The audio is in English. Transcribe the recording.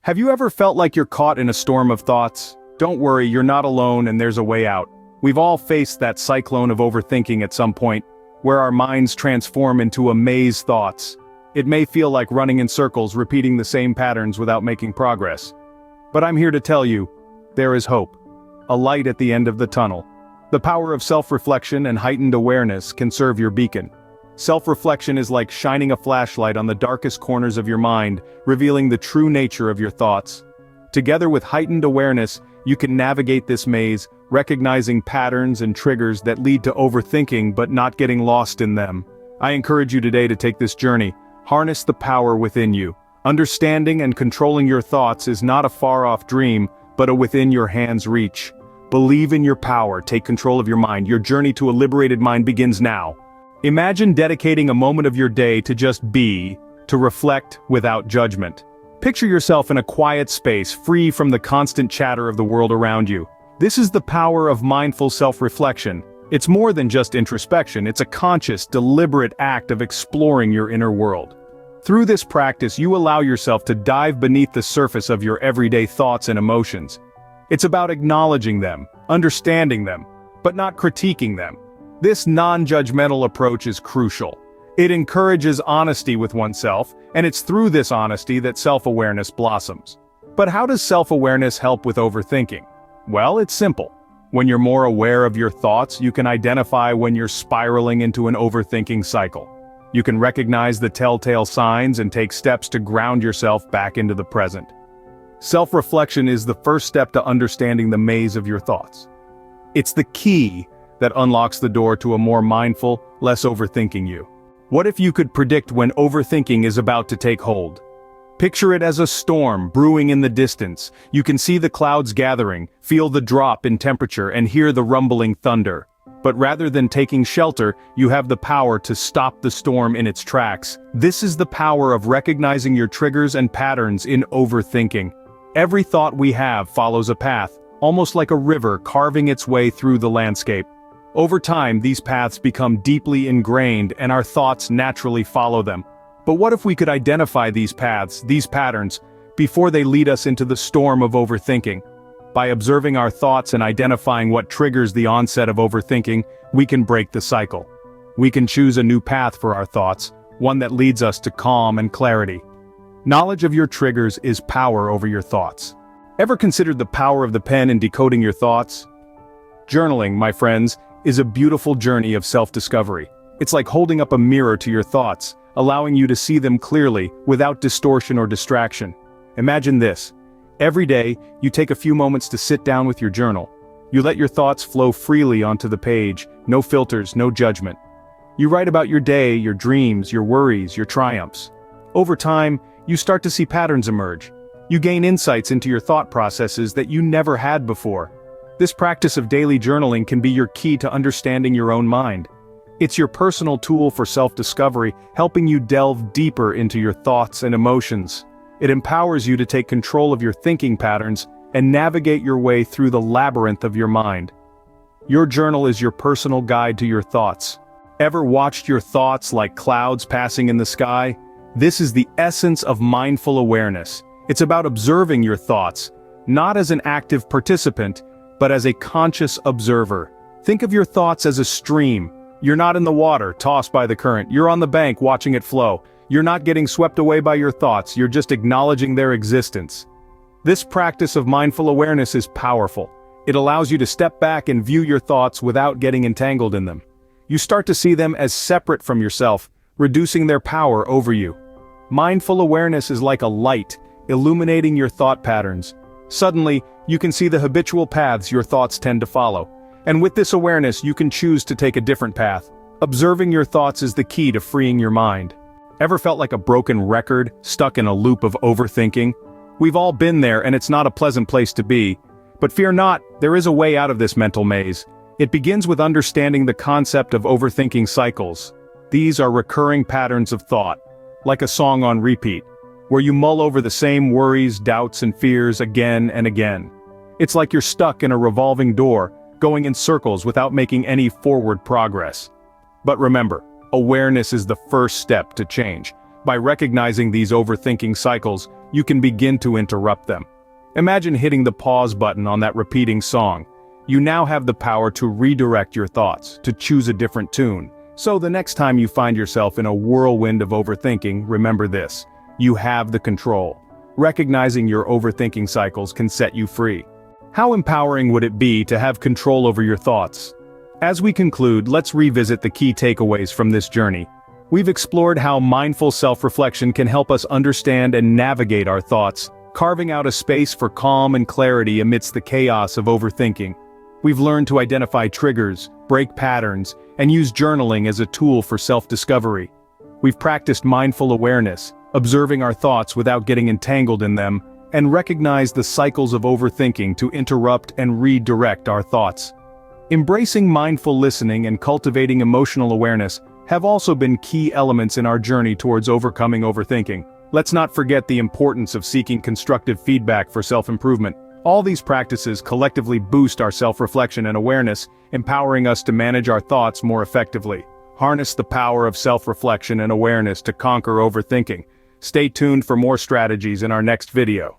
Have you ever felt like you're caught in a storm of thoughts? Don't worry, you're not alone and there's a way out. We've all faced that cyclone of overthinking at some point, where our minds transform into a maze thoughts. It may feel like running in circles, repeating the same patterns without making progress. But I'm here to tell you, there is hope. A light at the end of the tunnel. The power of self-reflection and heightened awareness can serve your beacon. Self-reflection is like shining a flashlight on the darkest corners of your mind, revealing the true nature of your thoughts. Together with heightened awareness, you can navigate this maze, recognizing patterns and triggers that lead to overthinking but not getting lost in them. I encourage you today to take this journey. Harness the power within you. Understanding and controlling your thoughts is not a far-off dream, but a within-your-hands reach. Believe in your power, take control of your mind. Your journey to a liberated mind begins now. Imagine dedicating a moment of your day to just be, to reflect without judgment. Picture yourself in a quiet space, free from the constant chatter of the world around you. This is the power of mindful self-reflection. It's more than just introspection, it's a conscious, deliberate act of exploring your inner world. Through this practice, you allow yourself to dive beneath the surface of your everyday thoughts and emotions. It's about acknowledging them, understanding them, but not critiquing them. This non-judgmental approach is crucial. It encourages honesty with oneself, and it's through this honesty that self-awareness blossoms. But how does self-awareness help with overthinking? Well, it's simple. When you're more aware of your thoughts, you can identify when you're spiraling into an overthinking cycle. You can recognize the telltale signs and take steps to ground yourself back into the present. Self-reflection is the first step to understanding the maze of your thoughts. It's the key that unlocks the door to a more mindful, less overthinking you. What if you could predict when overthinking is about to take hold? Picture it as a storm brewing in the distance. You can see the clouds gathering, feel the drop in temperature, and hear the rumbling thunder. But rather than taking shelter, you have the power to stop the storm in its tracks. This is the power of recognizing your triggers and patterns in overthinking. Every thought we have follows a path, almost like a river carving its way through the landscape. Over time, these paths become deeply ingrained and our thoughts naturally follow them. But what if we could identify these paths, these patterns, before they lead us into the storm of overthinking? By observing our thoughts and identifying what triggers the onset of overthinking, we can break the cycle. We can choose a new path for our thoughts, one that leads us to calm and clarity. Knowledge of your triggers is power over your thoughts. Ever considered the power of the pen in decoding your thoughts? Journaling, my friends, is a beautiful journey of self-discovery. It's like holding up a mirror to your thoughts, allowing you to see them clearly, without distortion or distraction. Imagine this. Every day, you take a few moments to sit down with your journal. You let your thoughts flow freely onto the page, no filters, no judgment. You write about your day, your dreams, your worries, your triumphs. Over time, you start to see patterns emerge. You gain insights into your thought processes that you never had before. This practice of daily journaling can be your key to understanding your own mind. It's your personal tool for self-discovery, helping you delve deeper into your thoughts and emotions. It empowers you to take control of your thinking patterns and navigate your way through the labyrinth of your mind. Your journal is your personal guide to your thoughts. Ever watched your thoughts like clouds passing in the sky? This is the essence of mindful awareness. It's about observing your thoughts, not as an active participant, but as a conscious observer. Think of your thoughts as a stream. You're not in the water, tossed by the current. You're on the bank, watching it flow. You're not getting swept away by your thoughts, you're just acknowledging their existence. This practice of mindful awareness is powerful. It allows you to step back and view your thoughts without getting entangled in them. You start to see them as separate from yourself, reducing their power over you. Mindful awareness is like a light, illuminating your thought patterns. Suddenly, you can see the habitual paths your thoughts tend to follow. And with this awareness, you can choose to take a different path. Observing your thoughts is the key to freeing your mind. Ever felt like a broken record, stuck in a loop of overthinking? We've all been there, and it's not a pleasant place to be. But fear not, there is a way out of this mental maze. It begins with understanding the concept of overthinking cycles. These are recurring patterns of thought, like a song on repeat, where you mull over the same worries, doubts, and fears again and again. It's like you're stuck in a revolving door, going in circles without making any forward progress. But remember, awareness is the first step to change. By recognizing these overthinking cycles, you can begin to interrupt them. Imagine hitting the pause button on that repeating song. You now have the power to redirect your thoughts, to choose a different tune. So the next time you find yourself in a whirlwind of overthinking, remember this: you have the control. Recognizing your overthinking cycles can set you free. How empowering would it be to have control over your thoughts? As we conclude, let's revisit the key takeaways from this journey. We've explored how mindful self-reflection can help us understand and navigate our thoughts, carving out a space for calm and clarity amidst the chaos of overthinking. We've learned to identify triggers, break patterns, and use journaling as a tool for self-discovery. We've practiced mindful awareness, observing our thoughts without getting entangled in them, and recognized the cycles of overthinking to interrupt and redirect our thoughts. Embracing mindful listening and cultivating emotional awareness have also been key elements in our journey towards overcoming overthinking. Let's not forget the importance of seeking constructive feedback for self-improvement. All these practices collectively boost our self-reflection and awareness, empowering us to manage our thoughts more effectively. Harness the power of self-reflection and awareness to conquer overthinking. Stay tuned for more strategies in our next video.